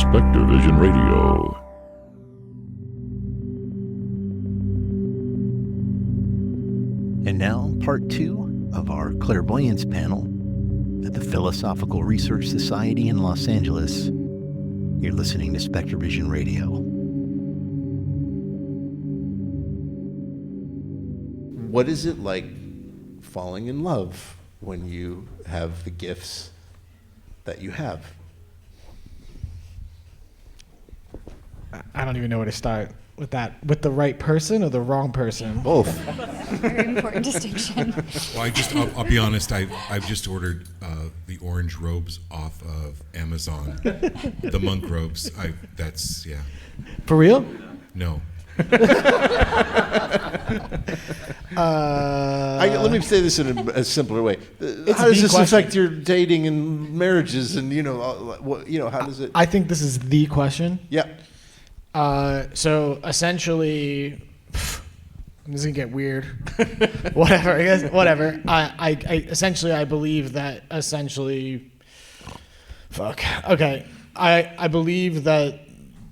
Spectre Vision Radio. And now, part 2 of our Clairvoyance panel at the Philosophical Research Society in Los Angeles. You're listening to Spectre Vision Radio. What is it like falling in love when you have the gifts that you have? I don't even know where to start with that. With the right person or the wrong person? Both. Very important distinction. Well, I'll be honest. I've just ordered the orange robes off of Amazon, the monk robes. That's. For real? No. Let me say this in a simpler way. How does this affect your dating and marriages? And how does it? I think this is the question. Yeah. So essentially, this is gonna get weird. Whatever. I guess. Whatever. I believe that essentially. Fuck. Okay. I believe that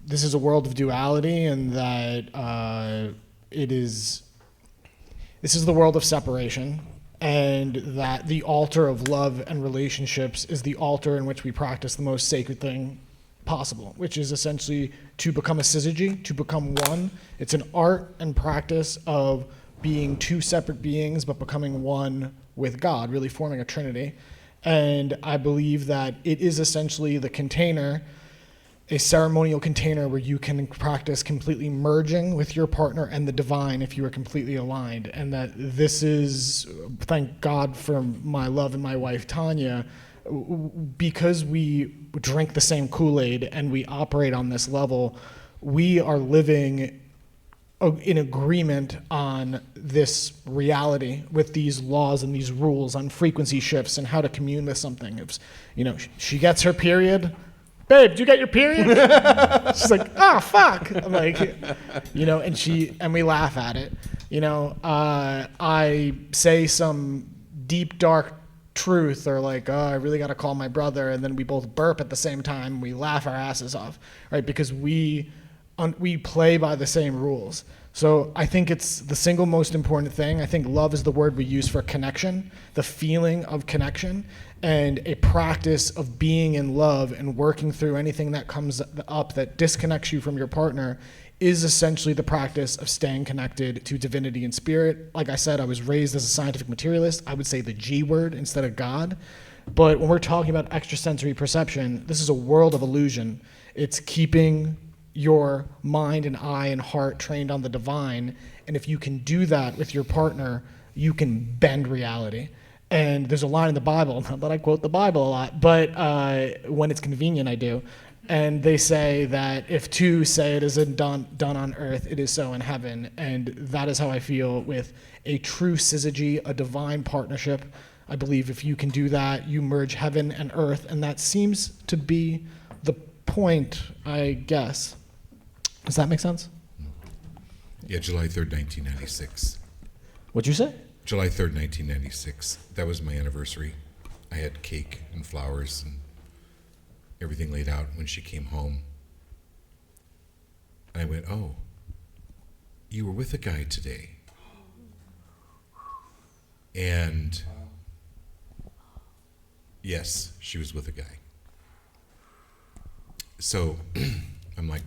this is a world of duality, and that this is the world of separation, and that the altar of love and relationships is the altar in which we practice the most sacred thing possible, which is essentially to become a syzygy, to become one. It's an art and practice of being two separate beings, but becoming one with God, really forming a trinity. And I believe that it is essentially the container, a ceremonial container where you can practice completely merging with your partner and the divine if you are completely aligned. And that this is, thank God for my love and my wife, Tanya, because we drink the same Kool-Aid and we operate on this level, we are living in agreement on this reality with these laws and these rules on frequency shifts and how to commune with something. If, she gets her period, babe, did you get your period? She's like, oh, fuck. I'm like, and we laugh at it. I say some deep, dark truth, or like, oh, I really got to call my brother, and then we both burp at the same time. We laugh our asses off, right? Because we play by the same rules. So I think it's the single most important thing. I think love is the word we use for connection, the feeling of connection, and a practice of being in love and working through anything that comes up that disconnects you from your partner is essentially the practice of staying connected to divinity and spirit. Like I said, I was raised as a scientific materialist. I would say the G word instead of God. But when we're talking about extrasensory perception, this is a world of illusion. It's keeping your mind and eye and heart trained on the divine. And if you can do that with your partner, you can bend reality. And there's a line in the Bible, not that I quote the Bible a lot, but when it's convenient, I do. And they say that if two say it isn't done on earth, it is so in heaven. And that is how I feel with a true syzygy, a divine partnership. I believe if you can do that, you merge heaven and earth. And that seems to be the point, I guess. Does that make sense? Yeah, July 3rd, 1996. What'd you say? July 3rd, 1996. That was my anniversary. I had cake and flowers and everything laid out when she came home. I went, oh, you were with a guy today. And yes, she was with a guy. So I'm like,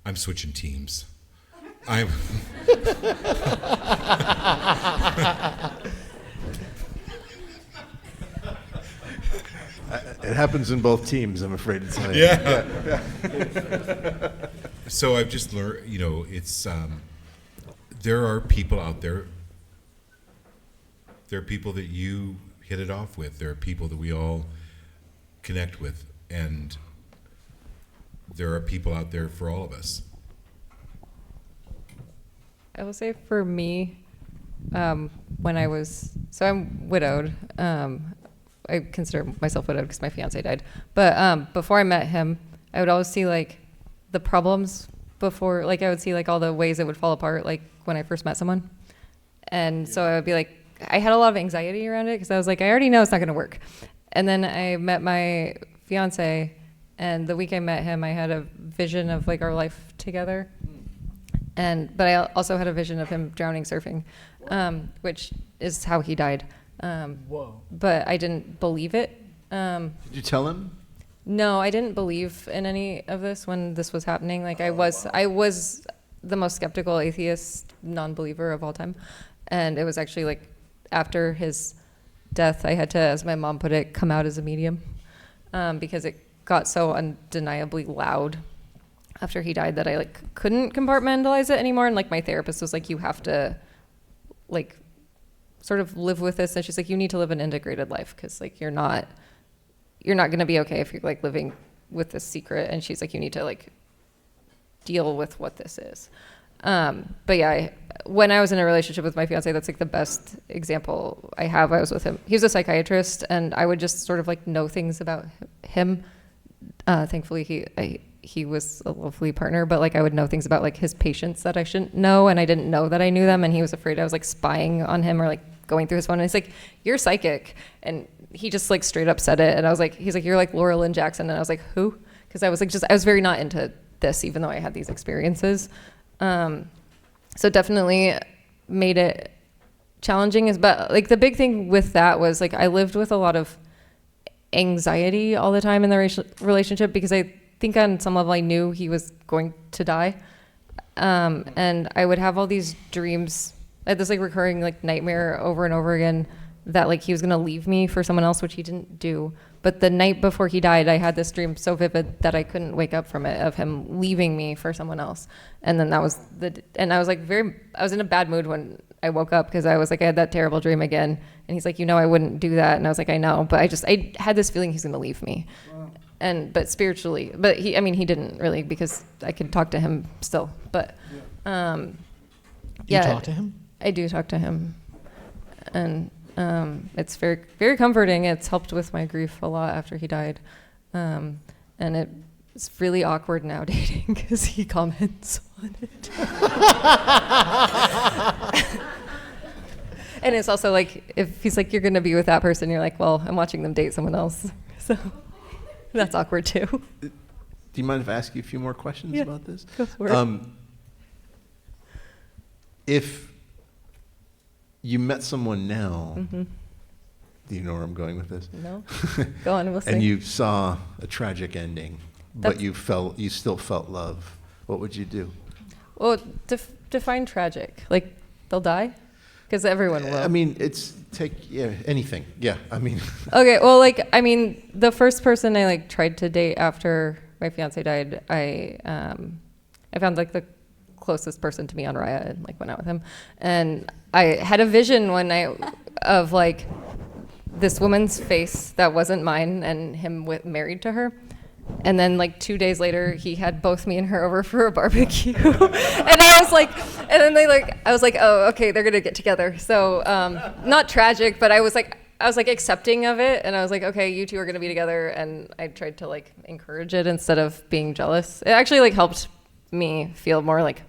I'm switching teams. It happens in both teams, I'm afraid to tell you. Yeah. So I've just learned, it's there are people out there. There are people that you hit it off with. There are people that we all connect with, and there are people out there for all of us. I will say for me, when I'm widowed. I consider myself widowed because my fiance died. But before I met him, I would always see like the problems before, like I would see like all the ways it would fall apart, like when I first met someone. And so I would be like, I had a lot of anxiety around it because I was like, I already know it's not going to work. And then I met my fiance And the week I met him, I had a vision of like our life together. But I also had a vision of him drowning surfing, which is how he died. Whoa. But I didn't believe it. Did you tell him? No, I didn't believe in any of this when this was happening. Like I was the most skeptical atheist non-believer of all time. And it was actually like after his death, I had to, as my mom put it, come out as a medium, because it got so undeniably loud after he died that I like couldn't compartmentalize it anymore. And like my therapist was like, you have to like sort of live with this. And she's like, you need to live an integrated life, because like you're not going to be okay if you're like living with this secret. And she's like, you need to like deal with what this is. But yeah, when I was in a relationship with my fiance, that's like the best example I have. I was with him. He was a psychiatrist, and I would just sort of like know things about him. Thankfully, he was a lovely partner, but like I would know things about like his patients that I shouldn't know, and I didn't know that I knew them, and he was afraid I was like spying on him or like going through his phone. And he's like, "You're psychic," and he just like straight up said it, and I was like, he's like, "You're like Laura Lynn Jackson," and I was like, "Who?" Because I was like, I was very not into this, even though I had these experiences. So definitely made it challenging. But like the big thing with that was like I lived with a lot of anxiety all the time in the relationship, because I think on some level I knew he was going to die. And I would have all these dreams. I had this like recurring like nightmare over and over again that like he was going to leave me for someone else, which he didn't do. But the night before he died, I had this dream so vivid that I couldn't wake up from it, of him leaving me for someone else. And then that was and I was like I was in a bad mood when I woke up, because I was like, I had that terrible dream again. And he's like, I wouldn't do that. And I was like, I know, but I had this feeling he's going to leave me. Wow. But spiritually, but he didn't really, because I could talk to him still. But, You talk to him? I do talk to him. And, it's very, very comforting. It's helped with my grief a lot after he died. And it's really awkward now dating, because he comments on it. And it's also like, if he's like, you're going to be with that person, you're like, well, I'm watching them date someone else. So that's awkward too. Do you mind if I ask you a few more questions about this? Go for it. If you met someone now, Mm-hmm. do you know where I'm going with this? No? Go on, we'll see. And you saw a tragic ending, but you still felt love, what would you do? Well, define tragic. Like, they'll die? Because everyone will. I mean, anything. Yeah, I mean. Okay, well, like, I mean, the first person I like tried to date after my fiance died, I found like the closest person to me on Raya and like went out with him. And I had a vision one night of like this woman's face that wasn't mine, and him married to her. And then like 2 days later, he had both me and her over for a barbecue. And I was like, I was like, oh, okay, they're gonna get together. So not tragic, but I was like accepting of it. And I was like, okay, you two are gonna be together. And I tried to like encourage it instead of being jealous. It actually like helped me feel more like,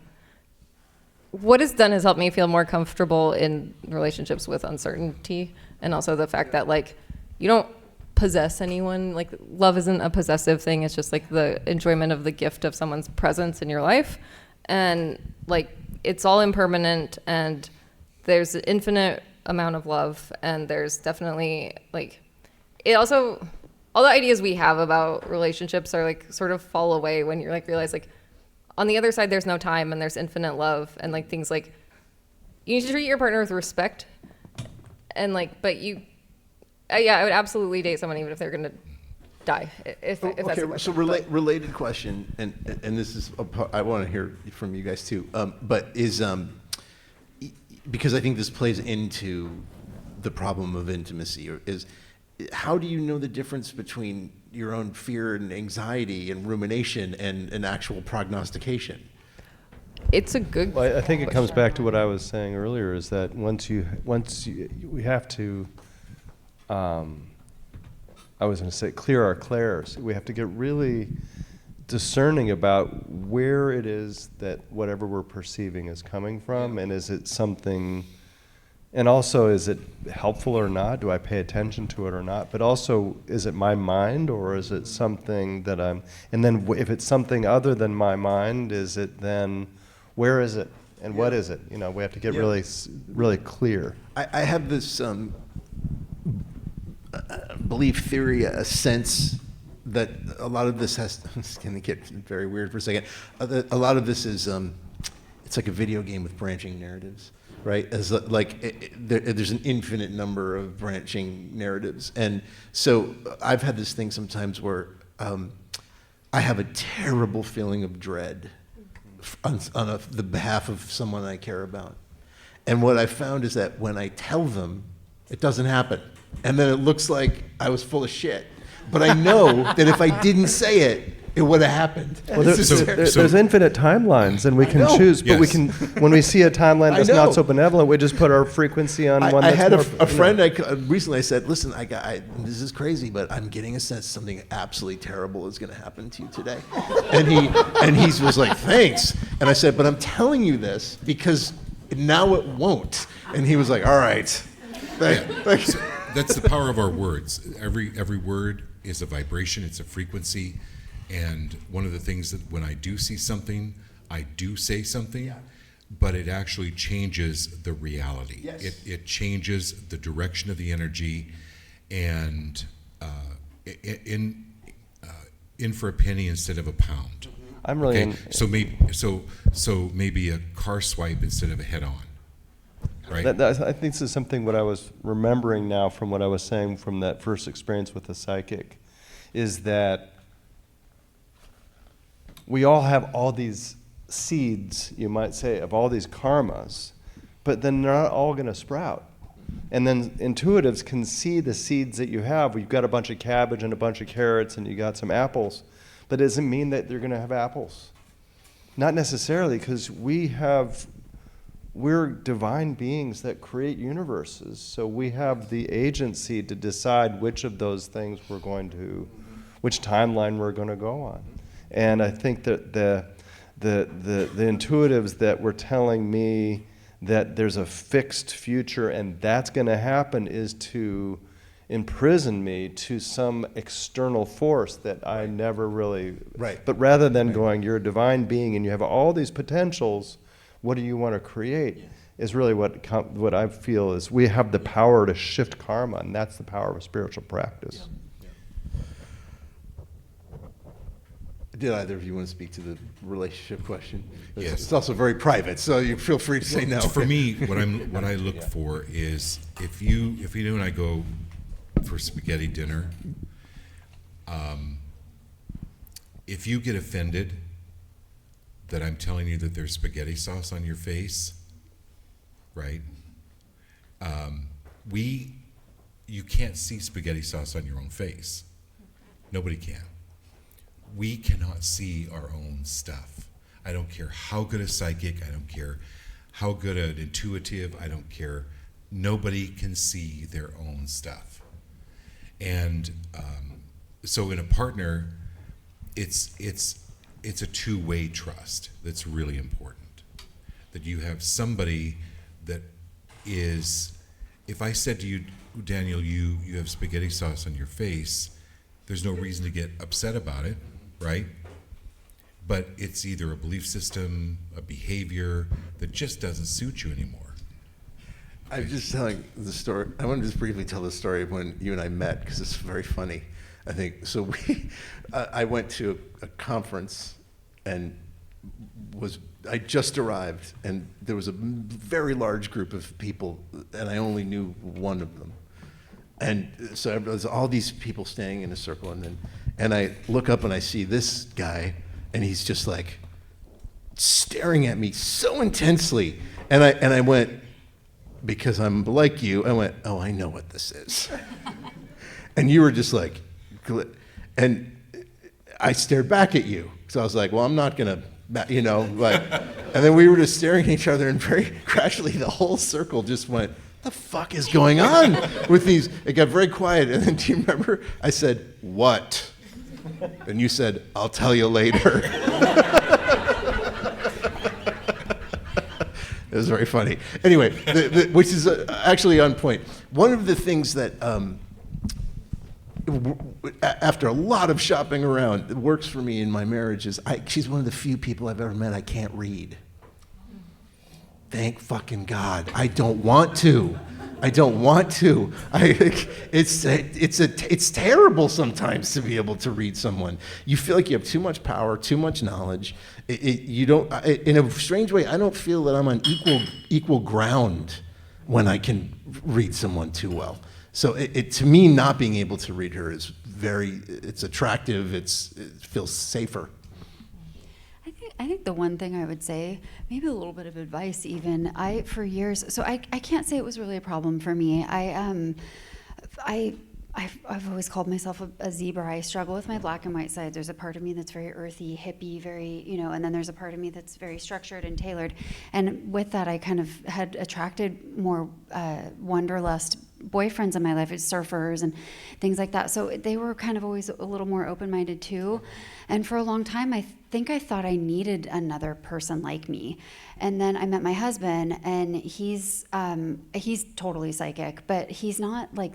what it's done is helped me feel more comfortable in relationships with uncertainty. And also the fact that like, you don't possess anyone. Like, love isn't a possessive thing. It's just like the enjoyment of the gift of someone's presence in your life. And like, it's all impermanent, and there's an infinite amount of love. And there's definitely like, it also, all the ideas we have about relationships are like sort of fall away when you're like, realize like on the other side, there's no time and there's infinite love, and like things like you need to treat your partner with respect. And like, but I would absolutely date someone even if they're gonna die. If that's Okay, the question. so related question, and this is I want to hear from you guys too. But is because I think this plays into the problem of intimacy, is how do you know the difference between your own fear and anxiety and rumination and an actual prognostication? It's a good. Well, I think it comes back to what I was saying earlier, is that we have to. I was going to say clear our clairs. We have to get really discerning about where it is that whatever we're perceiving is coming from, and is it something And also, is it helpful or not? Do I pay attention to it or not? But also, is it my mind, or is it something that I'm, and then if it's something other than my mind, is it then, where is it? And what is it? You know, we have to get really clear. I have this belief theory, a sense that a lot of this has, it's going to get very weird for a second. A lot of this is, it's like a video game with branching narratives, right? As there's an infinite number of branching narratives. And so I've had this thing sometimes where I have a terrible feeling of dread on the behalf of someone I care about. And what I found is that when I tell them, it doesn't happen. And then it looks like I was full of shit. But I know that if I didn't say it, it would have happened. Well, there's infinite timelines, and we can choose. But we can, when we see a timeline that's not so benevolent, we just put our frequency on one. I had that's a friend. Recently I said, "Listen, this is crazy, but I'm getting a sense something absolutely terrible is going to happen to you today." And he was like, "Thanks." And I said, "But I'm telling you this because now it won't." And he was like, "All right." That's the power of our words. Every word is a vibration. It's a frequency. And one of the things that when I do see something, I do say something, but it actually changes the reality. Yes. It changes the direction of the energy, and in for a penny instead of a pound. I'm really Okay? So maybe a car swipe instead of a head on. Right. I think this is something what I was remembering now from what I was saying from that first experience with the psychic, is that we all have all these seeds, you might say, of all these karmas, but then they're not all going to sprout. And then intuitives can see the seeds that you have. You've got a bunch of cabbage and a bunch of carrots and you got some apples, but it doesn't mean that they're going to have apples. Not necessarily, because we're divine beings that create universes, so we have the agency to decide which of those things which timeline we're going to go on. And I think that the intuitives that were telling me that there's a fixed future and that's going to happen is to imprison me to some external force that I never really. Right. But rather than going, you're a divine being and you have all these potentials, what do you want to create? Is really what I feel is we have the power to shift karma, and that's the power of a spiritual practice. Did either of you want to speak to the relationship question? Yes. It's also very private, so you feel free to say no. For me, what I look for is if you and I go for spaghetti dinner, if you get offended that I'm telling you that there's spaghetti sauce on your face, right? You can't see spaghetti sauce on your own face. Nobody can. We cannot see our own stuff. I don't care how good a psychic, I don't care how good an intuitive, I don't care. Nobody can see their own stuff. And so in a partner, it's a two-way trust that's really important. That you have somebody that is, if I said to you, Daniel, you have spaghetti sauce on your face, there's no reason to get upset about it, right? But it's either a belief system, a behavior that just doesn't suit you anymore. I'm just telling the story. I want to just briefly tell the story of when you and I met, because it's very funny, I think. So I went to a conference and I just arrived, and there was a very large group of people, and I only knew one of them. And so there was all these people standing in a circle, and I look up and I see this guy, and he's just like staring at me so intensely, and I went, because I'm like you, I went, oh, I know what this is. And you were just like, and I stared back at you, so I was like, well, I'm not gonna, like, and then we were just staring at each other, and very gradually the whole circle just went, the fuck is going on with these? It got very quiet, and then do you remember? I said, what? And you said, I'll tell you later. It was very funny. Anyway, which is actually on point. One of the things that, after a lot of shopping around, works for me in my marriage is she's one of the few people I've ever met I can't read. Thank fucking God. I don't want to. It's terrible sometimes to be able to read someone. You feel like you have too much power, too much knowledge. In a strange way, I don't feel that I'm on equal ground when I can read someone too well. So to me, not being able to read her is it's attractive. It feels safer. I think the one thing I would say, maybe a little bit of advice even, for years, so I can't say it was really a problem for me. I've always called myself a zebra. I struggle with my black and white side. There's a part of me that's very earthy, hippie, very, and then there's a part of me that's very structured and tailored. And with that, I kind of had attracted more wanderlust boyfriends in my life, surfers and things like that. So they were kind of always a little more open-minded too. And for a long time, I think I thought I needed another person like me. And then I met my husband, and he's totally psychic, but he's not like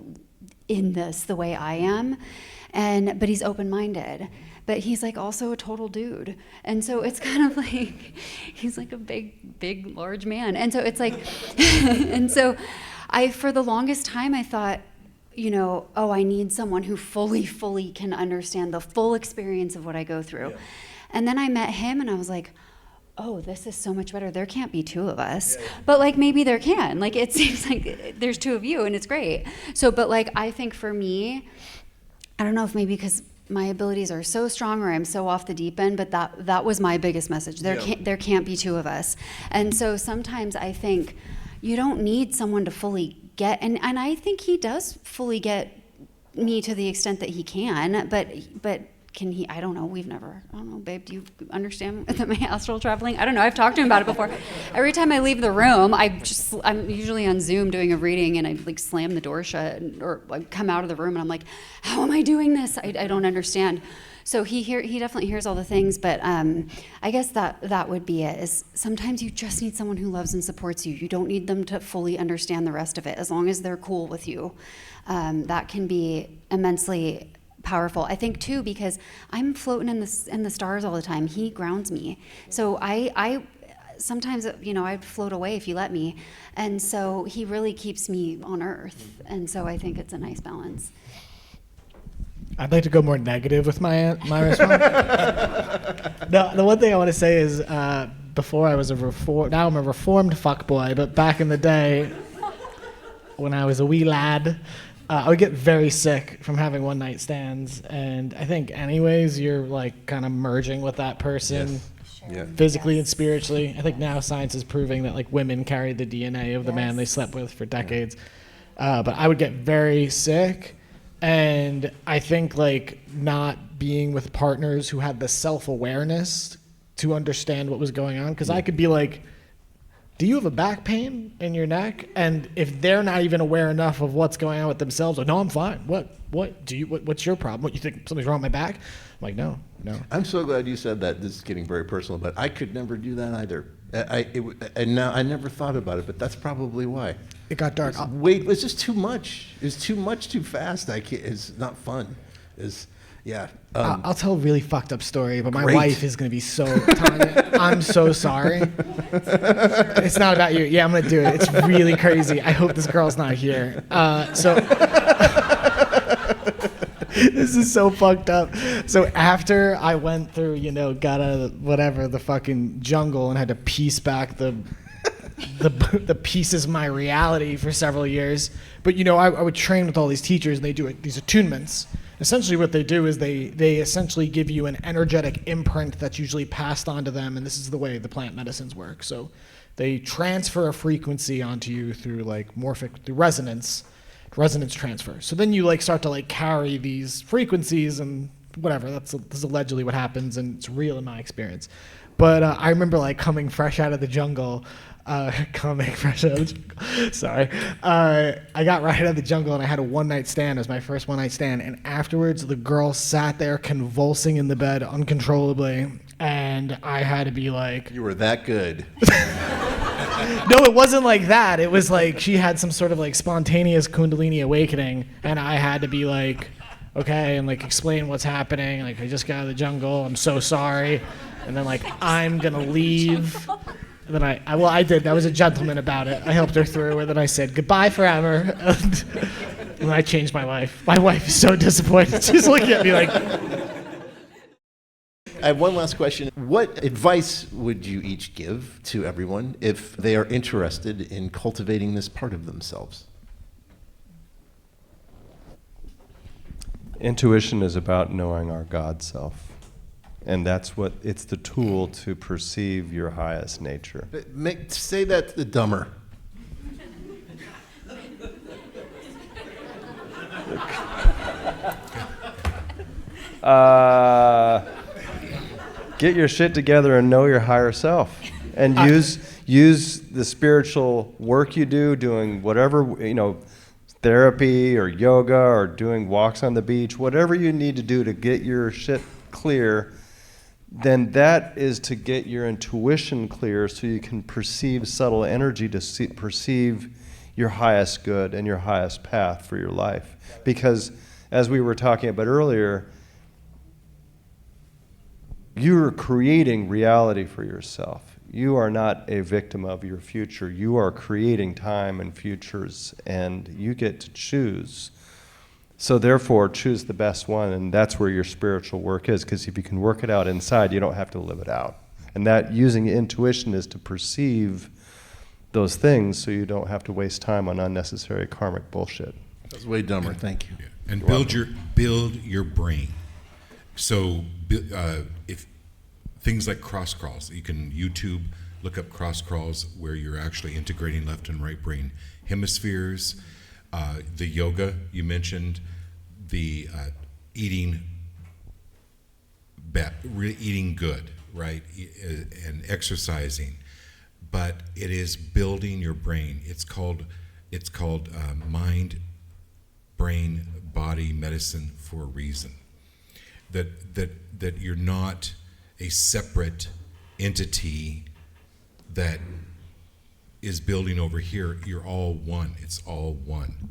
in this the way I am, but he's open-minded. But he's like also a total dude. And so it's kind of like, he's like a big, large man. And so it's like, and so for the longest time, I thought, I need someone who fully can understand the full experience of what I go through. Yeah. And then I met him, and I was like, oh, this is so much better. There can't be two of us. Yeah. But like, maybe there can. Like, it seems like there's two of you, and it's great. So, but like, I think for me, I don't know if maybe because my abilities are so strong or I'm so off the deep end, but that was my biggest message. There can't be two of us. And so sometimes I think, you don't need someone to fully get, and I think he does fully get me to the extent that he can, but can he? I don't know, babe, do you understand my astral traveling? I don't know, I've talked to him about it before. Every time I leave the room, I'm usually on Zoom doing a reading, and I like slam the door shut, or I come out of the room, and I'm like, how am I doing this? I don't understand. So he definitely hears all the things, but I guess that would be it, is sometimes you just need someone who loves and supports you. You don't need them to fully understand the rest of it. As long as they're cool with you, that can be immensely powerful. I think too, because I'm floating in the stars all the time. He grounds me. So I sometimes, I'd float away if you let me. And so he really keeps me on earth. And so I think it's a nice balance. I'd like to go more negative with my response. No, the one thing I want to say is, before I was now I'm a reformed fuckboy, but back in the day, when I was a wee lad, I would get very sick from having one night stands, and I think anyways, you're like kind of merging with that person. Yes. Yeah. Physically and spiritually. I think now science is proving that like women carry the DNA of the man they slept with for decades. But I would get very sick. And I think like not being with partners who had the self-awareness to understand what was going on. Because I could be like, do you have a back pain in your neck? And if they're not even aware enough of what's going on with themselves, like, no, I'm fine. What's your problem? What, you think something's wrong with my back? I'm like, no. I'm so glad you said that. This is getting very personal, but I could never do that either. And now I never thought about it, but that's probably why. It got dark. It's just too much. It's too much too fast. It's not fun. I'll tell a really fucked up story, but my Great. wife is going to be so Tanya, I'm so sorry. It's not about you. Yeah, I'm going to do it. It's really crazy. I hope this girl's not here. This is so fucked up. So after I went through, got out of the fucking jungle and had to piece back the pieces of my reality for several years. But I would train with all these teachers, and they do these attunements. Essentially what they do is they essentially give you an energetic imprint that's usually passed on to them, and this is the way the plant medicines work. So they transfer a frequency onto you through through resonance transfer. So then you start to carry these frequencies and whatever. This is allegedly what happens, and it's real in my experience. But I remember coming fresh out of the jungle. Sorry. I got right out of the jungle, and I had a one-night stand. It was my first one-night stand. And afterwards, the girl sat there convulsing in the bed uncontrollably. And I had to be like... You were that good. No, it wasn't like that. It was like she had some sort of like spontaneous Kundalini awakening, and I had to be like, okay, and like explain what's happening. Like, I just got out of the jungle. I'm so sorry. And then like, I'm gonna leave. And then I did. I was a gentleman about it. I helped her through, and then I said goodbye forever. And I changed my life. My wife is so disappointed. She's looking at me like. I have one last question. What advice would you each give to everyone if they are interested in cultivating this part of themselves? Intuition is about knowing our God self. And it's the tool to perceive your highest nature. Say that to the dumber. Get your shit together and know your higher self. And use the spiritual work you do, doing whatever, therapy or yoga or doing walks on the beach, whatever you need to do to get your shit clear, then that is to get your intuition clear so you can perceive subtle energy to perceive your highest good and your highest path for your life. Because as we were talking about earlier, you're creating reality for yourself. You are not a victim of your future. You are creating time and futures, and you get to choose. So therefore, choose the best one, and that's where your spiritual work is, because if you can work it out inside, you don't have to live it out. And that using intuition is to perceive those things so you don't have to waste time on unnecessary karmic bullshit. That's way dumber. Thank you. Yeah. And build your brain. So if things like cross crawls, you can YouTube, look up cross crawls where you're actually integrating left and right brain hemispheres. The yoga you mentioned, the eating good, right, and exercising, but it is building your brain. It's called mind, brain, body medicine for a reason. That you're not a separate entity that is building over here. You're all one. It's all one.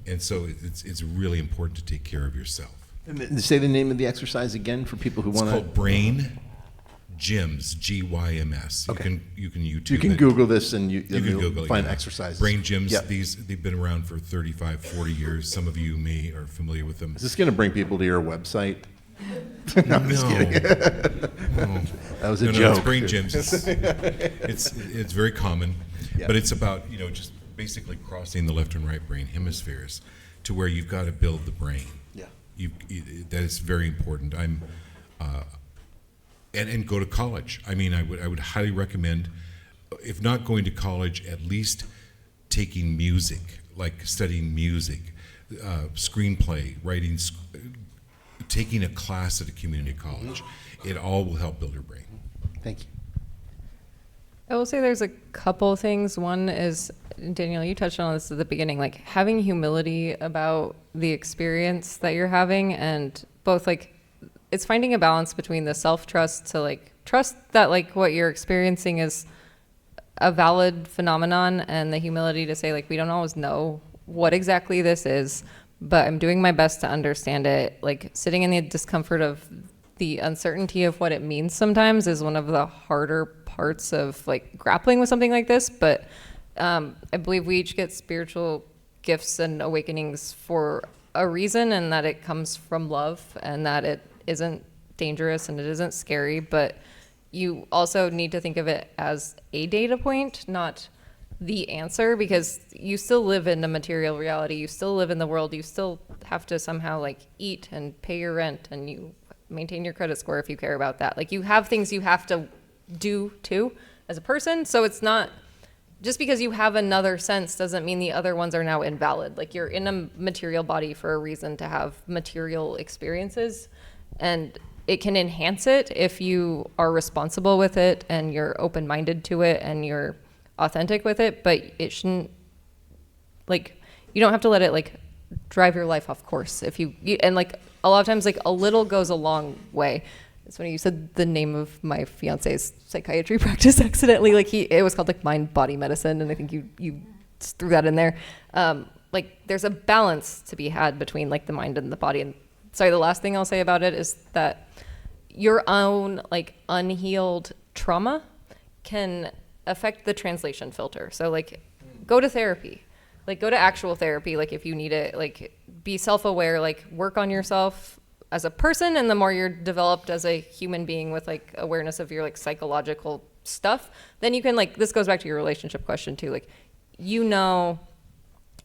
And so it's really important to take care of yourself. And say the name of the exercise again for people who want to. It's called Brain Gyms, GYMS. Okay. You can YouTube. You can it. Google this and You can Google it, find yeah. exercises. Brain gyms. Yep. They've been around for 35, 40 years. Some of you may are familiar with them. Is this going to bring people to your website? No, I'm just kidding. No. That was a No, joke. it's brain gyms. It's very common, Yeah. but it's about just basically crossing the left and right brain hemispheres to where you've got to build the brain. Yeah. That is very important. And go to college. I mean, I would highly recommend, if not going to college, at least taking music, like studying music, screenplay, writing, taking a class at a community college. It all will help build your brain. Thank you. I will say there's a couple things. One is, Danielle, you touched on this at the beginning, like having humility about the experience that you're having, and both like it's finding a balance between the self-trust to like trust that like what you're experiencing is a valid phenomenon, and the humility to say like we don't always know what exactly this is, but I'm doing my best to understand it. Like sitting in the discomfort of the uncertainty of what it means sometimes is one of the harder parts of like grappling with something like this. But I believe we each get spiritual gifts and awakenings for a reason, and that it comes from love, and that it isn't dangerous and it isn't scary. But you also need to think of it as a data point, not the answer, because you still live in a material reality. You still live in the world. You still have to somehow like eat and pay your rent, and you maintain your credit score if you care about that. Like you have things you have to do too as a person. So it's not just because you have another sense doesn't mean the other ones are now invalid. Like you're in a material body for a reason to have material experiences, and it can enhance it if you are responsible with it and you're open-minded to it and you're authentic with it. But it shouldn't, like, you don't have to let it like drive your life off course. If you and like a lot of times like a little goes a long way. It's funny you said the name of my fiance's psychiatry practice accidentally. Like it was called like Mind Body Medicine, and I think you threw that in there. Like there's a balance to be had between like the mind and the body. And sorry, the last thing I'll say about it is that your own like unhealed trauma can affect the translation filter. So like go to therapy, like go to actual therapy. Like if you need it, like be self-aware, like work on yourself as a person. And the more you're developed as a human being with like awareness of your like psychological stuff, then you can like, this goes back to your relationship question too. Like, you know,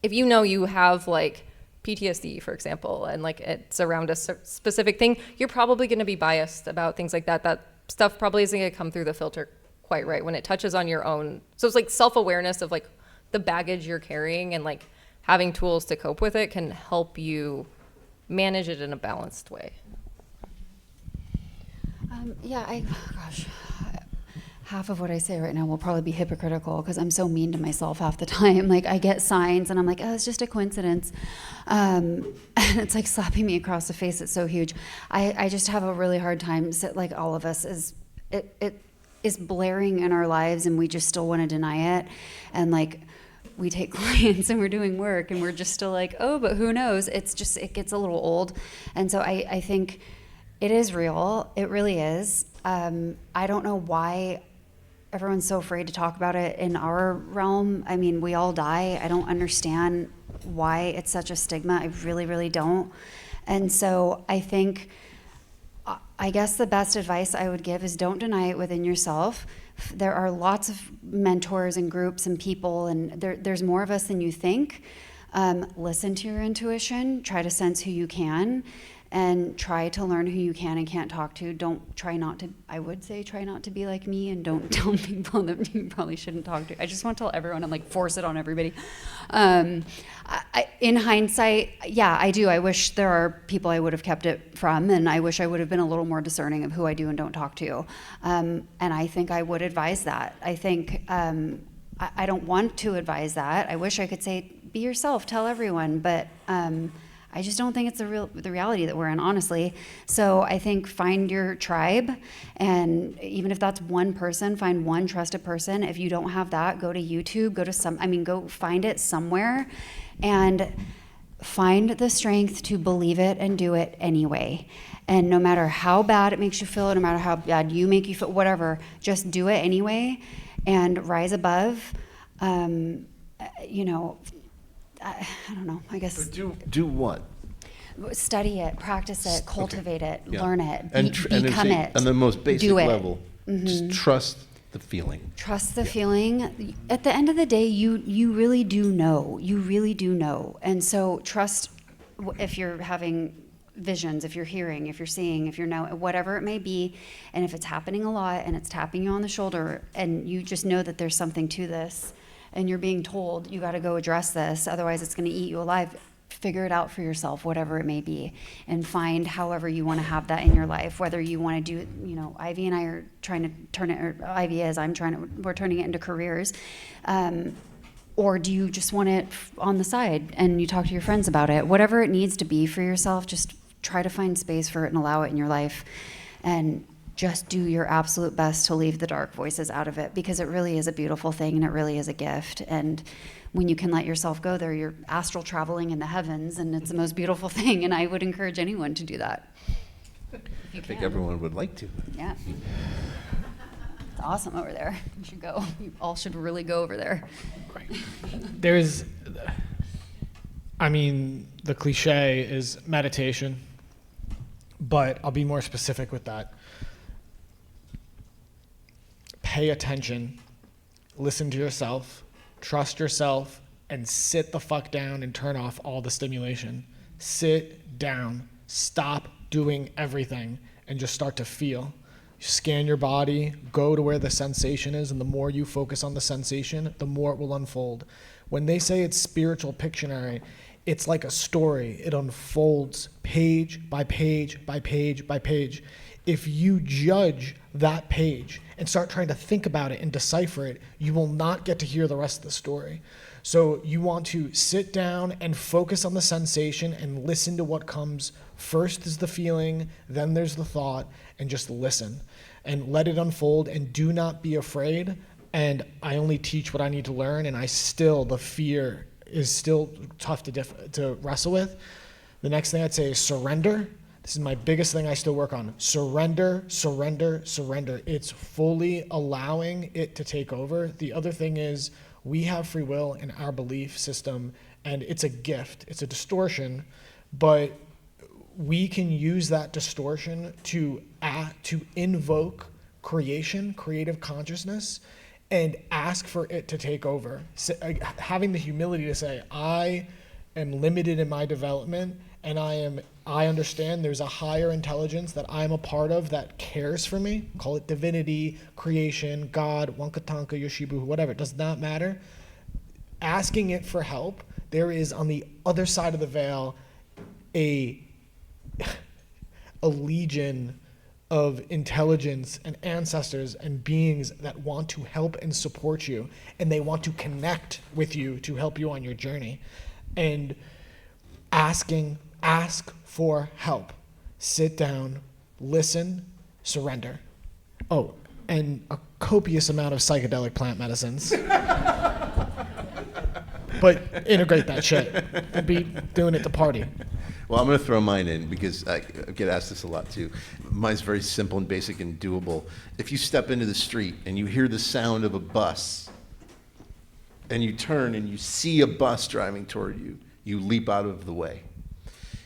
if you know you have like PTSD, for example, and like it's around a specific thing, you're probably going to be biased about things like that. That stuff probably isn't going to come through the filter quite right when it touches on your own. So it's like self-awareness of like the baggage you're carrying, and like having tools to cope with it can help you manage it in a balanced way. Gosh, half of what I say right now will probably be hypocritical because I'm so mean to myself half the time. Like I get signs and I'm like, oh, it's just a coincidence. And it's like slapping me across the face. It's so huge. I just have a really hard time, like all of us, it is blaring in our lives and we just still want to deny it. And like, we take clients and we're doing work and we're just still like, oh, but who knows? It's just, it gets a little old. And so I think it is real. It really is. I don't know why everyone's so afraid to talk about it in our realm. I mean, we all die. I don't understand why it's such a stigma. I really, really don't. And so I think, I guess the best advice I would give is don't deny it within yourself. There are lots of mentors and groups and people, and there's more of us than you think. Listen to your intuition, try to sense who you can, and try to learn who you can and can't talk to. I would say try not to be like me, and don't tell people that you probably shouldn't talk to. I just want to tell everyone and like force it on everybody. In hindsight, yeah, I do. I wish there are people I would have kept it from, and I wish I would have been a little more discerning of who I do and don't talk to. And I think I would advise that. I think I don't want to advise that. I wish I could say, be yourself, tell everyone, but I just don't think it's the reality that we're in, honestly. So I think find your tribe, and even if that's one person, find one trusted person. If you don't have that, go to YouTube, go find it somewhere, and find the strength to believe it and do it anyway. And no matter how bad it makes you feel, no matter how bad you make you feel, whatever, just do it anyway and rise above. I don't know, I guess. But do what? Study it, practice it, cultivate it, learn it, become it. On the most basic do it. level, just trust the feeling. Trust the feeling. At the end of the day, you really do know. You really do know. And so trust if you're having visions, if you're hearing, if you're seeing, if you're knowing, whatever it may be. And if it's happening a lot and it's tapping you on the shoulder and you just know that there's something to this, and you're being told you got to go address this, otherwise it's going to eat you alive, figure it out for yourself, whatever it may be, and find however you want to have that in your life. Whether you want to do, Ivy and I are trying to turn it, or Ivy is, we're turning it into careers. Or do you just want it on the side and you talk to your friends about it? Whatever it needs to be for yourself, just try to find space for it and allow it in your life. And just do your absolute best to leave the dark voices out of it, because it really is a beautiful thing and it really is a gift. And when you can let yourself go there, you're astral traveling in the heavens, and it's the most beautiful thing. And I would encourage anyone to do that. I think everyone would like to. Yeah. It's awesome over there. You should go. You all should really go over there. The cliche is meditation, but I'll be more specific with that. Pay attention, listen to yourself, trust yourself, and sit the fuck down and turn off all the stimulation. Sit down, stop doing everything, and just start to feel. Scan your body, go to where the sensation is, and the more you focus on the sensation, the more it will unfold. When they say it's spiritual Pictionary, it's like a story. It unfolds page by page by page by page. If you judge that page and start trying to think about it and decipher it, you will not get to hear the rest of the story. So you want to sit down and focus on the sensation and listen to what comes. First is the feeling, then there's the thought, and just listen and let it unfold, and do not be afraid. And I only teach what I need to learn, and the fear is still tough to wrestle with. The next thing I'd say is surrender. This is my biggest thing I still work on. Surrender, surrender, surrender. It's fully allowing it to take over. The other thing is we have free will in our belief system, and it's a gift. It's a distortion, but we can use that distortion to invoke creation, creative consciousness, and ask for it to take over. So, having the humility to say, I am limited in my development, and I understand there's a higher intelligence that I'm a part of that cares for me. Call it divinity, creation, God, Wankatanka, Yoshibu, whatever. It does not matter. Asking it for help, there is on the other side of the veil a legion of intelligence and ancestors and beings that want to help and support you, and they want to connect with you to help you on your journey. And ask for help. Sit down, listen, surrender. Oh, and a copious amount of psychedelic plant medicines. But integrate that shit and be doing it to party. Well, I'm going to throw mine in because I get asked this a lot too. Mine's very simple and basic and doable. If you step into the street and you hear the sound of a bus and you turn and you see a bus driving toward you, you leap out of the way.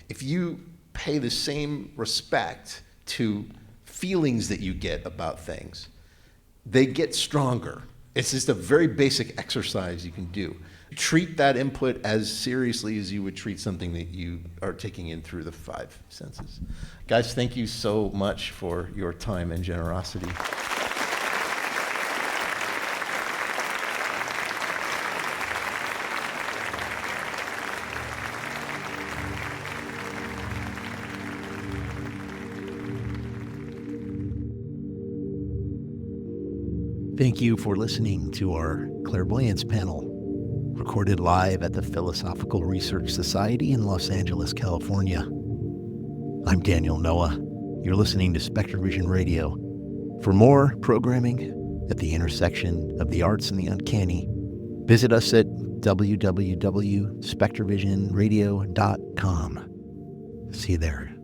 If you pay the same respect to feelings that you get about things, they get stronger. It's just a very basic exercise you can do. Treat that input as seriously as you would treat something that you are taking in through the five senses. Guys, thank you so much for your time and generosity. Thank you for listening to our Clairvoyance panel, recorded live at the Philosophical Research Society in Los Angeles, California. I'm Daniel Noah. You're listening to Spectre Vision Radio. For more programming at the intersection of the arts and the uncanny, visit us at www.spectrevisionradio.com. See you there.